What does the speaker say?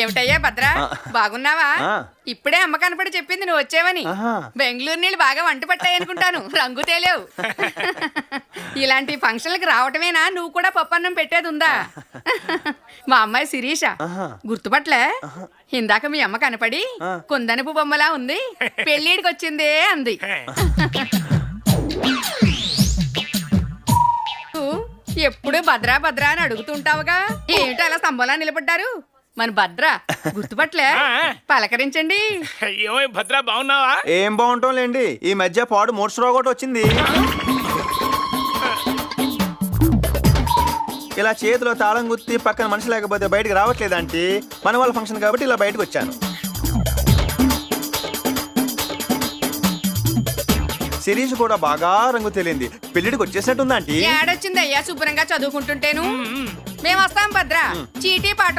ఏమిటయ్యా భద్రా, బాగున్నావా? ఇప్పుడే అమ్మ కనపడి చెప్పింది నువ్వు వచ్చావని. బెంగళూరు నీళ్ళు బాగా వంట పట్టాయి అనుకుంటాను, రంగు తేలేవు. ఇలాంటి ఫంక్షన్లకు రావటమేనా? నువ్వు కూడా పప్పన్నం పెట్టేది ఉందా? మా అమ్మాయి శిరీష, గుర్తుపట్లే? ఇందాక మీ అమ్మ కనపడి కుందనపు బొమ్మలా ఉంది, పెళ్ళిడికి వచ్చిందే అంది. ఎప్పుడు భద్రా భద్రా అని అడుగుతుంటావుగా, ఏమిటి అలా స్తంభంలా నిలబడ్డారు? మన భద్ర గుర్తుపట్లే, పలకరించండి. భద్రా బాగున్నావా? ఏం బాగుంటాంలేండి, ఈ మధ్య పాడు మూర్చరావు కూడా వచ్చింది. ఇలా చేతిలో తాళం గుర్తి పక్కన మనిషి లేకపోతే బయటకు రావట్లేదంటే మన వాళ్ళ ఫంక్షన్ కాబట్టి ఇలా బయటకు వచ్చాను. శిరీష్ కూడా బాగా రంగు తెలియంది, పెళ్లిడికి వచ్చేసినట్టుందా? ఏడొచ్చింది అయ్యా, శుభ్రంగా చదువుకుంటుంటేను. మేము వస్తాం భద్ర, చీటీ పాట